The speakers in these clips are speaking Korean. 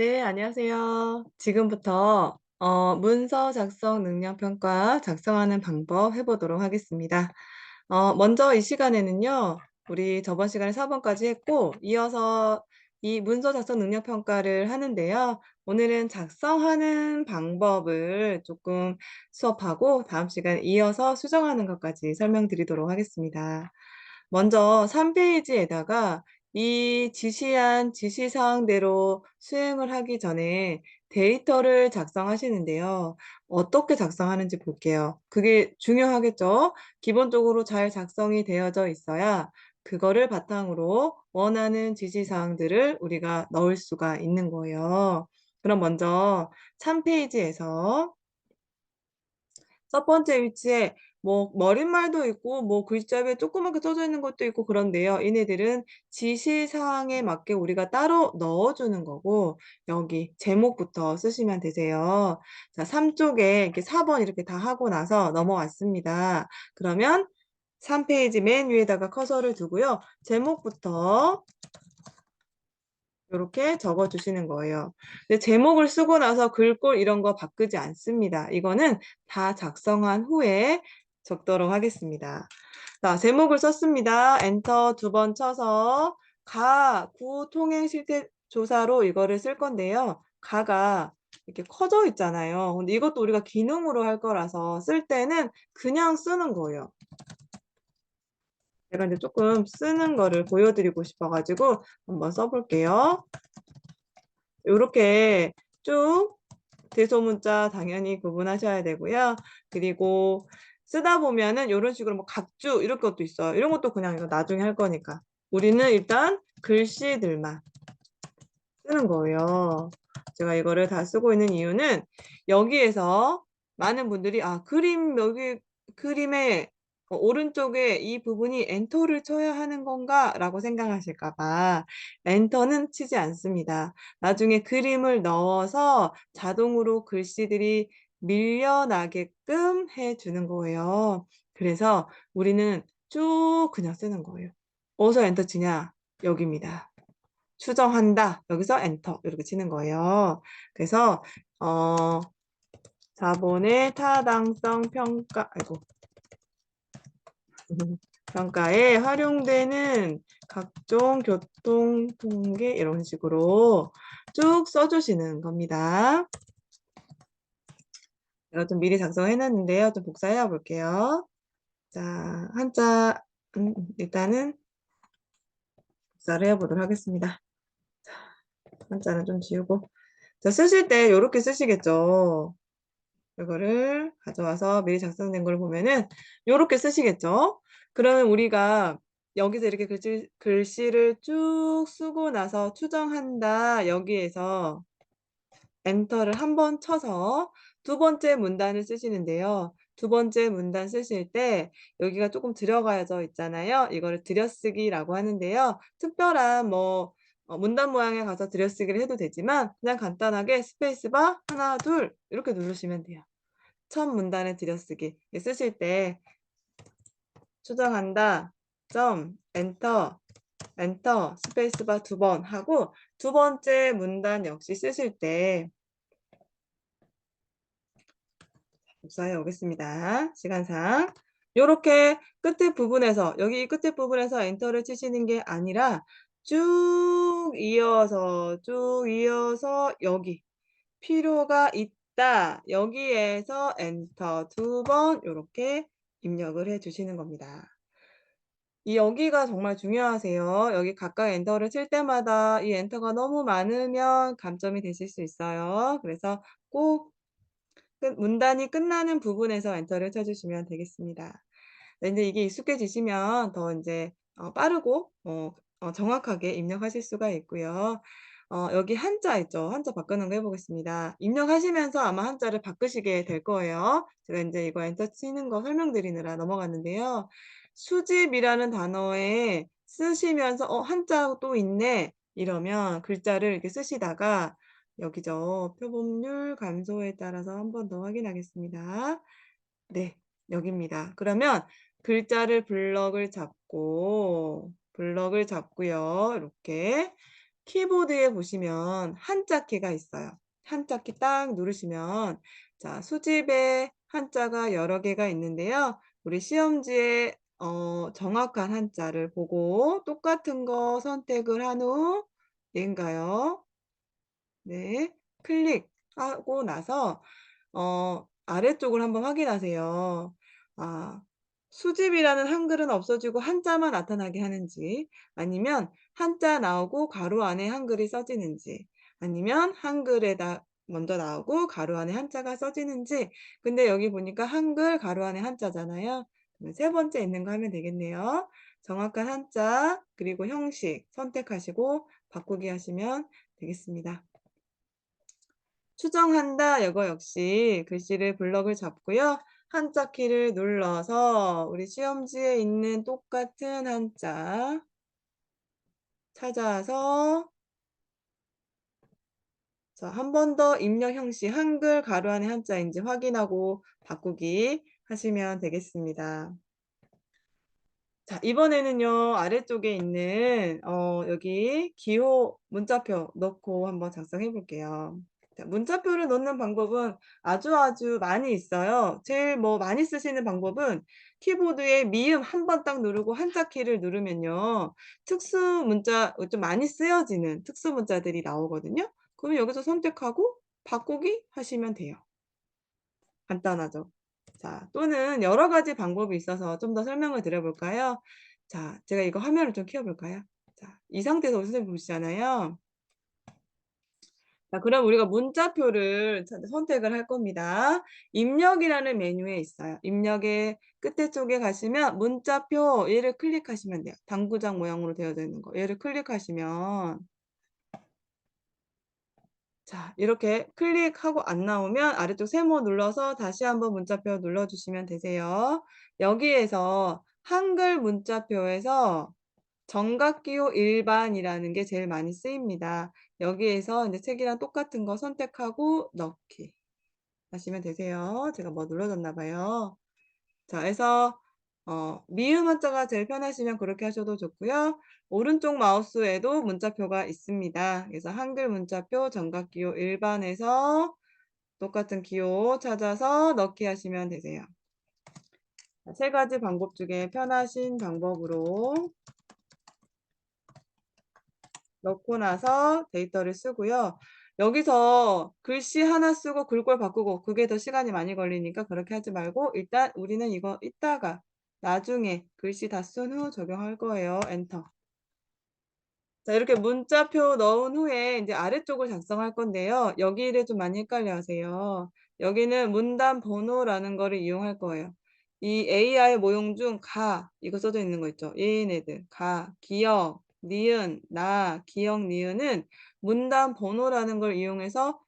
네, 안녕하세요. 지금부터 문서 작성 능력 평가 작성하는 방법 해보도록 하겠습니다. 먼저 이 시간에는요, 우리 저번 시간에 4번까지 했고, 이어서 이 문서 작성 능력 평가를 하는데요. 오늘은 작성하는 방법을 조금 수업하고, 다음 시간에 이어서 수정하는 것까지 설명드리도록 하겠습니다. 먼저 3페이지에다가 이 지시한 지시사항대로 수행을 하기 전에 데이터를 작성하시는데요. 어떻게 작성하는지 볼게요. 그게 중요하겠죠? 기본적으로 잘 작성이 되어져 있어야 그거를 바탕으로 원하는 지시사항들을 우리가 넣을 수가 있는 거예요. 그럼 먼저 3페이지에서 첫 번째 위치에 뭐 머릿말도 있고 뭐 글자 위에 조그맣게 써져 있는 것도 있고 그런데요. 얘네들은 지시사항에 맞게 우리가 따로 넣어주는 거고 여기 제목부터 쓰시면 되세요. 자, 3쪽에 이렇게 4번 이렇게 다 하고 나서 넘어왔습니다. 그러면 3페이지 맨 위에다가 커서를 두고요. 제목부터 이렇게 적어주시는 거예요. 근데 제목을 쓰고 나서 글꼴 이런 거 바꾸지 않습니다. 이거는 다 작성한 후에 적도록 하겠습니다. 자, 제목을 썼습니다. 엔터 2번 쳐서 구 통행 실태 조사로 이거를 쓸 건데요. 가가 이렇게 커져 있잖아요. 근데 이것도 우리가 기능으로 할 거라서 쓸 때는 그냥 쓰는 거예요. 제가 이제 조금 쓰는 거를 보여드리고 싶어가지고 한번 써볼게요. 요렇게 쭉 대소문자 당연히 구분하셔야 되고요. 그리고 쓰다 보면은 요런 식으로 뭐 각주 이런 것도 있어요. 이런 것도 그냥 이거 나중에 할 거니까. 우리는 일단 글씨들만 쓰는 거예요. 제가 이거를 다 쓰고 있는 이유는 여기에서 많은 분들이 그림 여기 그림의 오른쪽에 이 부분이 엔터를 쳐야 하는 건가? 라고 생각하실까 봐 엔터는 치지 않습니다. 나중에 그림을 넣어서 자동으로 글씨들이 밀려나게끔 해주는 거예요. 그래서 우리는 쭉 그냥 쓰는 거예요. 어디서 엔터 치냐? 여기입니다. 추정한다. 여기서 엔터 이렇게 치는 거예요. 그래서 자본의 타당성 평가 평가에 활용되는 각종 교통 통계 이런 식으로 쭉 써주시는 겁니다. 제가 좀 미리 작성해 놨는데요. 좀 복사해 볼게요. 자, 한자 일단은 복사를 해 보도록 하겠습니다. 자, 한자는 좀 지우고. 자, 쓰실 때 이렇게 쓰시겠죠. 이거를 가져와서 미리 작성된 걸 보면은 이렇게 쓰시겠죠. 그러면 우리가 여기서 이렇게 글씨를 쭉 쓰고 나서 추정한다. 여기에서 엔터를 한 번 쳐서 두 번째 문단을 쓰시는데요. 두 번째 문단 쓰실 때 여기가 조금 들어가져 있잖아요. 이거를 들여쓰기라고 하는데요. 특별한 뭐 문단 모양에 가서 들여쓰기를 해도 되지만 그냥 간단하게 스페이스바 하나 둘 이렇게 누르시면 돼요. 첫 문단에 들여쓰기 쓰실 때 추정한다 점 엔터 스페이스바 2번 하고 두 번째 문단 역시 쓰실 때 복사해 오겠습니다. 시간상 요렇게 끝에 부분에서 여기 끝에 부분에서 엔터를 치시는 게 아니라 쭉 이어서 여기 필요가 있다. 여기에서 엔터 2번 요렇게 입력을 해 주시는 겁니다. 이 여기가 정말 중요하세요. 여기 각각 엔터를 칠 때마다 이 엔터가 너무 많으면 감점이 되실 수 있어요. 그래서 꼭 문단이 끝나는 부분에서 엔터를 쳐주시면 되겠습니다. 네, 근데 이게 익숙해지시면 더 이제 빠르고 정확하게 입력하실 수가 있고요. 여기 한자 있죠. 한자 바꾸는 거 해보겠습니다. 입력하시면서 아마 한자를 바꾸시게 될 거예요. 제가 이제 이거 엔터 치는 거 설명드리느라 넘어갔는데요. 수집이라는 단어에 쓰시면서 한자 또 있네 이러면 글자를 이렇게 쓰시다가 여기죠. 표본율 감소에 따라서 한 번 더 확인하겠습니다. 네, 여기입니다. 그러면 글자를 블럭을 잡고요. 이렇게 키보드에 보시면 한자 키가 있어요. 한자 키 딱 누르시면 자 수집에 한자가 여러 개가 있는데요. 우리 시험지에 정확한 한자를 보고 똑같은 거 선택을 한 후 얘인가요? 네. 클릭하고 나서 아래쪽을 한번 확인하세요. 아 수집이라는 한글은 없어지고 한자만 나타나게 하는지, 아니면 한자 나오고 가로 안에 한글이 써지는지, 아니면 한글에다 먼저 나오고 가로 안에 한자가 써지는지. 근데 여기 보니까 한글 가로 안에 한자잖아요. 그러면 세 번째 있는 거 하면 되겠네요. 정확한 한자 그리고 형식 선택하시고 바꾸기 하시면 되겠습니다. 수정한다 이거 역시 글씨를 블럭을 잡고요. 한자 키를 눌러서 우리 시험지에 있는 똑같은 한자 찾아서 자 한 번 더 입력 형식 한글 가로 안에 한자인지 확인하고 바꾸기 하시면 되겠습니다. 자 이번에는요. 아래쪽에 있는 여기 기호 문자표 넣고 한번 작성해 볼게요. 자 문자표를 넣는 방법은 아주 많이 있어요. 제일 많이 쓰시는 방법은 키보드에 미음 한 번 딱 누르고 한자 키를 누르면요. 특수 문자 좀 많이 쓰여지는 특수 문자들이 나오거든요. 그럼 여기서 선택하고 바꾸기 하시면 돼요. 간단하죠. 자 또는 여러 가지 방법이 있어서 좀 더 설명을 드려 볼까요? 자 제가 이거 화면을 좀 키워 볼까요? 자 이 상태에서 선생님 보시잖아요. 자 그럼 우리가 문자표를 선택을 할 겁니다. 입력이라는 메뉴에 있어요. 입력의 끝에 쪽에 가시면 문자표 얘를 클릭하시면 돼요. 당구장 모양으로 되어져 있는 거. 얘를 클릭하시면 자 이렇게 클릭하고 안 나오면 아래쪽 세모 눌러서 다시 한번 문자표 눌러 주시면 되세요. 여기에서 한글 문자표에서 정각기호 일반이라는 게 제일 많이 쓰입니다. 여기에서 인제 책이랑 똑같은 거 선택하고 넣기 하시면 되세요. 제가 눌러졌나 봐요. 자 그래서 미음 한자가 제일 편하시면 그렇게 하셔도 좋고요. 오른쪽 마우스에도 문자표가 있습니다. 그래서 한글 문자표 정각기호 일반에서 똑같은 기호 찾아서 넣기 하시면 되세요. 자, 세 가지 방법 중에 편하신 방법으로 넣고 나서 데이터를 쓰고요. 여기서 글씨 하나 쓰고 글꼴 바꾸고 그게 더 시간이 많이 걸리니까 그렇게 하지 말고 일단 우리는 이거 이따가 나중에 글씨 다 쓴 후 적용할 거예요. 엔터. 자 이렇게 문자표 넣은 후에 인제 아래쪽을 작성할 건데요. 여기를 좀 많이 헷갈려 하세요. 여기는 문단 번호라는 거를 이용할 거예요. 이 AI 모형 중 가 이거 써져 있는 거 있죠. 얘네들 가, 기역, 니은, 나, 기역, 니은은 문단 번호라는 걸 이용해서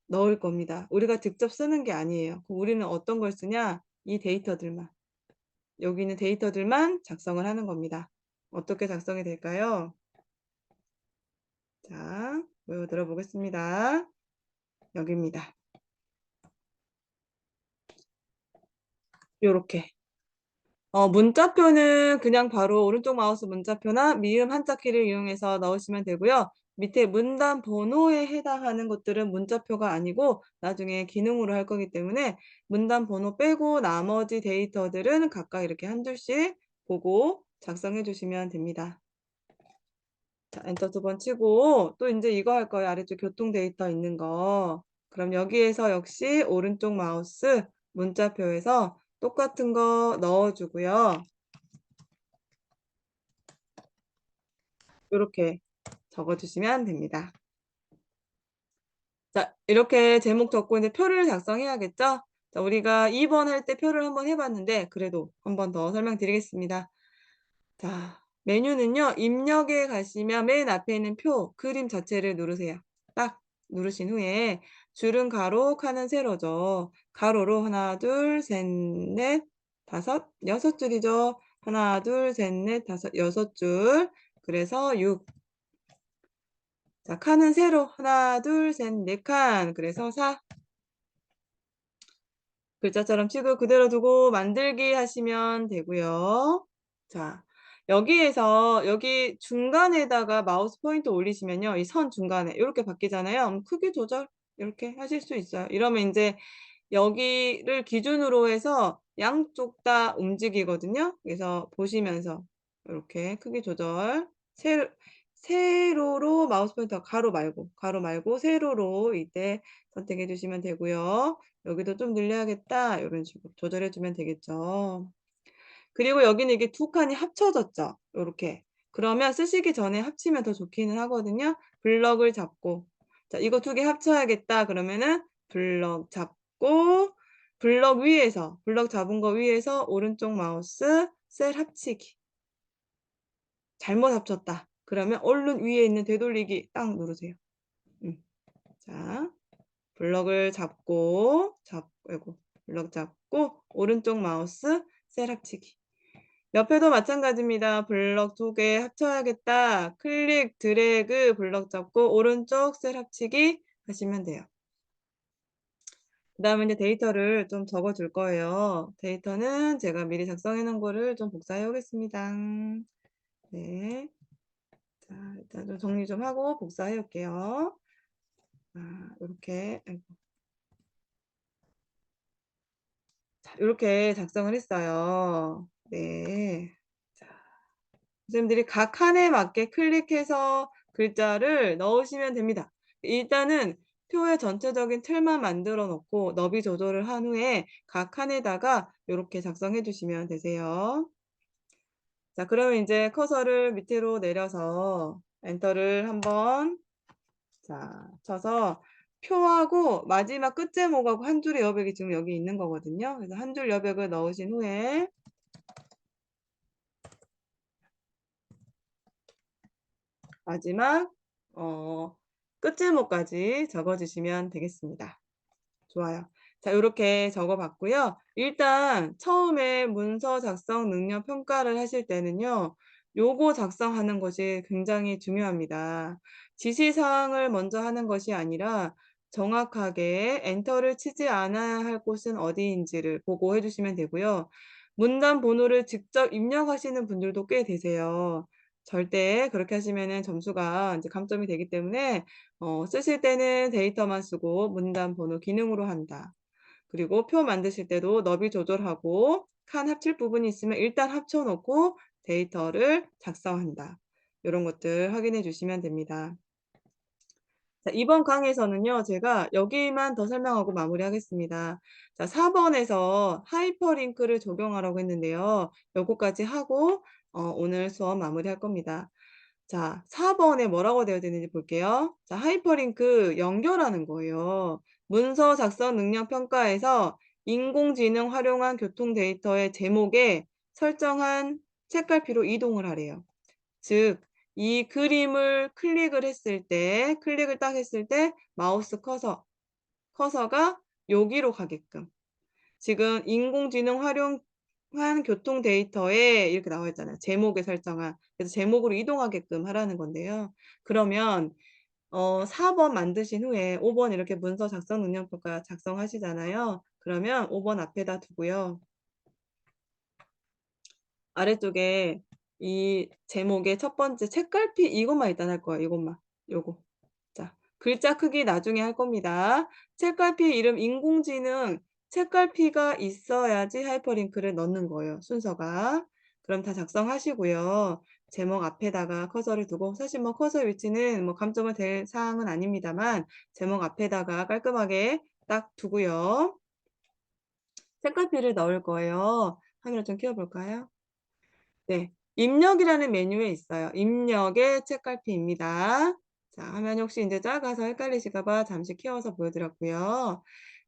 넣을 겁니다. 우리가 직접 쓰는 게 아니에요. 그럼 우리는 어떤 걸 쓰냐? 이 데이터들만. 여기 있는 데이터들만 작성을 하는 겁니다. 어떻게 작성이 될까요? 자, 외워 들어 보겠습니다. 여기입니다. 요렇게. 문자표는 그냥 바로 오른쪽 마우스 문자표나 미음 한자 키를 이용해서 넣으시면 되고요. 밑에 문단 번호에 해당하는 것들은 문자표가 아니고 나중에 기능으로 할 거기 때문에 문단 번호 빼고 나머지 데이터들은 각각 이렇게 한 줄씩 보고 작성해 주시면 됩니다. 자 엔터 두 번 치고 또 인제 이거 할 거예요. 아래쪽 교통 데이터 있는 거. 그럼 여기에서 역시 오른쪽 마우스 문자표에서 똑같은 거 넣어 주고요. 요렇게 적어 주시면 됩니다. 자 이렇게 제목 적고 이제 표를 작성해야겠죠? 자 우리가 2번 할 때 표를 한번 해 봤는데 그래도 한 번 더 설명드리겠습니다. 자 메뉴는요. 입력에 가시면 맨 앞에 있는 표 그림 자체를 누르세요. 딱 누르신 후에 줄은 가로 칸은 세로죠. 가로로 하나 둘 셋 넷 다섯 여섯 줄이죠. 하나 둘 셋 넷 다섯 여섯 줄 그래서 6 자 칸은 세로 하나 둘 셋 넷 칸 그래서 4 글자처럼 치고 그대로 두고 만들기 하시면 되고요. 자 여기에서 여기 중간에다가 마우스 포인터 올리시면요. 이 선 중간에 요렇게 바뀌잖아요. 크기 조절 요렇게 하실 수 있어요. 이러면 인제 여기를 기준으로 해서 양쪽 다 움직이거든요. 그래서 보시면서 요렇게 크기 조절 세로로 마우스 포인터 가로 말고 세로로 이때 선택해 주시면 되고요. 여기도 좀 늘려야겠다 요런 식으로 조절해 주면 되겠죠. 그리고 여기는 이게 두 칸이 합쳐졌죠 요렇게. 그러면 쓰시기 전에 합치면 더 좋기는 하거든요. 블럭을 잡고 자 이거 두 개 합쳐야겠다 그러면은 블럭 잡고 블럭 잡은 거 위에서 오른쪽 마우스 셀 합치기. 잘못 합쳤다. 그러면 얼른 위에 있는 되돌리기 딱 누르세요. 음. 자 블럭을 잡고 아이고 블럭 잡고 오른쪽 마우스 셀 합치기. 옆에도 마찬가지입니다. 블럭 두 개 합쳐야겠다. 클릭 드래그 블럭 잡고 오른쪽 셀 합치기 하시면 돼요. 그다음에 이제 데이터를 좀 적어 줄 거예요. 데이터는 제가 미리 작성해 놓은 거를 좀 복사해 오겠습니다. 네. 자 일단 좀 정리 좀 하고 복사해 올게요. 요렇게 아이고. 자 요렇게 작성을 했어요. 네. 자 선생님들이 각 칸에 맞게 클릭해서 글자를 넣으시면 됩니다. 일단은 표의 전체적인 틀만 만들어 놓고 너비 조절을 한 후에 각 칸에다가 요렇게 작성해 주시면 되세요. 자 그러면 인제 커서를 밑으로 내려서 엔터를 한번 쳐서 표하고 마지막 끝제목하고 한 줄의 여백이 지금 여기 있는 거거든요. 그래서 한 줄 여백을 넣으신 후에 마지막 끝제목까지 적어 주시면 되겠습니다. 좋아요. 자 요렇게 적어 봤고요. 일단 처음에 문서 작성 능력 평가를 하실 때는요. 요거 작성하는 것이 굉장히 중요합니다. 지시사항을 먼저 하는 것이 아니라 정확하게 엔터를 치지 않아야 할 곳은 어디인지를 보고해 주시면 되고요. 문단 번호를 직접 입력하시는 분들도 꽤 되세요. 절대 그렇게 하시면은 점수가 인제 감점이 되기 때문에 쓰실 때는 데이터만 쓰고 문단 번호 기능으로 한다. 그리고 표 만드실 때도 너비 조절하고 칸 합칠 부분이 있으면 일단 합쳐 놓고 데이터를 작성한다. 요런 것들 확인해 주시면 됩니다. 자 이번 강의에서는요. 제가 여기만 더 설명하고 마무리하겠습니다. 자 4 번에서 하이퍼링크를 적용하라고 했는데요. 요거까지 하고 오늘 수업 마무리할 겁니다. 자 4 번에 뭐라고 되어 있는지 볼게요. 자 하이퍼링크 연결하는 거예요. 문서 작성 능력 평가에서 인공지능 활용한 교통 데이터의 제목에 설정한 책갈피로 이동을 하래요. 즉 이 그림을 클릭을 딱 했을 때 마우스 커서가 여기로 가게끔 지금 인공지능 활용한 교통 데이터에 이렇게 나와 있잖아요. 제목에 설정한. 그래서 제목으로 이동하게끔 하라는 건데요. 그러면 4번 만드신 후에 5번 이렇게 문서 작성 능력 평가 작성하시잖아요. 그러면 5번 앞에다 두고요. 아래쪽에 이 제목의 첫 번째 책갈피 이것만 일단 할 거예요, 이것만. 요거. 자 글자 크기 나중에 할 겁니다. 책갈피 이름 인공지능 책갈피가 있어야지 하이퍼링크를 넣는 거예요, 순서가. 그럼 다 작성하시고요. 제목 앞에다가 커서를 두고 사실 뭐 커서 위치는 뭐 감점은 될 사항은 아닙니다만 제목 앞에다가 깔끔하게 딱 두고요. 책갈피를 넣을 거예요. 화면을 좀 키워 볼까요? 네. 입력이라는 메뉴에 있어요. 입력의 책갈피입니다. 자 화면이 혹시 인제 작아서 헷갈리실까 봐 잠시 키워서 보여 드렸고요.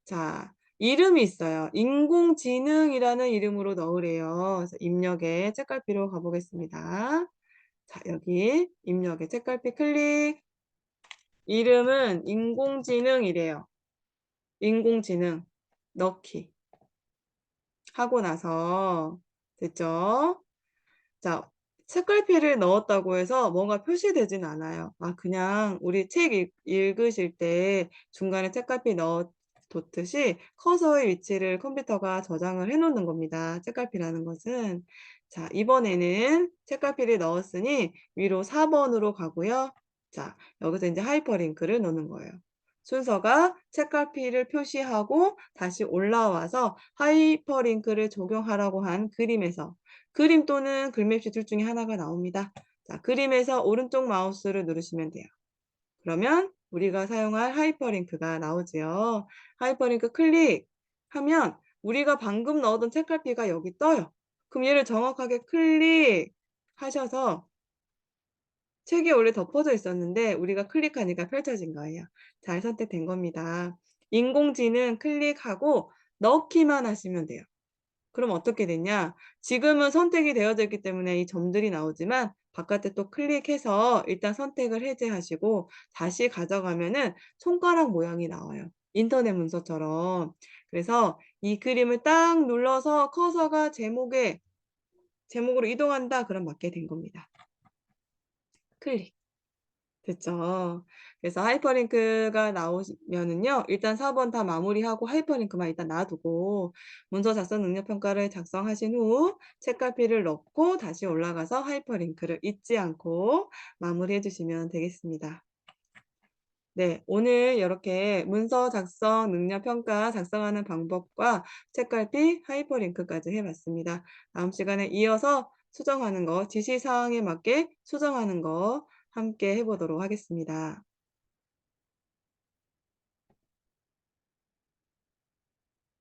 자 이름이 있어요. 인공지능이라는 이름으로 넣으래요. 그래서 입력의 책갈피로 가 보겠습니다. 자 여기 입력의 책갈피 클릭. 이름은 인공지능이래요. 인공지능 넣기 하고 나서 됐죠? 자 책갈피를 넣었다고 해서 뭔가 표시되진 않아요. 그냥 우리 책 읽으실 때 중간에 책갈피 뒀듯이 커서의 위치를 컴퓨터가 저장을 해 놓는 겁니다, 책갈피라는 것은. 자, 이번에는 책갈피를 넣었으니 위로 4 번으로 가고요. 자, 여기서 인제 하이퍼링크를 넣는 거예요. 순서가 책갈피를 표시하고 다시 올라와서 하이퍼링크를 적용하라고 한 그림에서, 그림 또는 글맵시 둘 중에 하나가 나옵니다. 자, 그림에서 오른쪽 마우스를 누르시면 돼요. 그러면 우리가 사용할 하이퍼링크가 나오지요. 하이퍼링크 클릭하면 우리가 방금 넣었던 책갈피가 여기 떠요. 그럼 얘를 정확하게 클릭하셔서 책이 원래 덮어져 있었는데 우리가 클릭하니까 펼쳐진 거예요. 잘 선택된 겁니다. 인공지능 클릭하고 넣기만 하시면 돼요. 그럼 어떻게 되냐? 지금은 선택이 되어져 있기 때문에 이 점들이 나오지만 바깥에 또 클릭해서 일단 선택을 해제하시고 다시 가져가면은 손가락 모양이 나와요, 인터넷 문서처럼. 그래서 이 그림을 딱 눌러서 커서가 제목으로 이동한다 그럼 맞게 된 겁니다. 클릭. 됐죠. 그래서 하이퍼링크가 나오면은요, 일단 4번 다 마무리하고 하이퍼링크만 일단 놔두고 문서 작성 능력 평가를 작성하신 후 책갈피를 넣고 다시 올라가서 하이퍼링크를 잊지 않고 마무리해 주시면 되겠습니다. 네, 오늘 이렇게 문서 작성 능력 평가 작성하는 방법과 책갈피, 하이퍼링크까지 해 봤습니다. 다음 시간에 이어서 수정하는 거, 지시사항에 맞게 수정하는 거 함께 해 보도록 하겠습니다.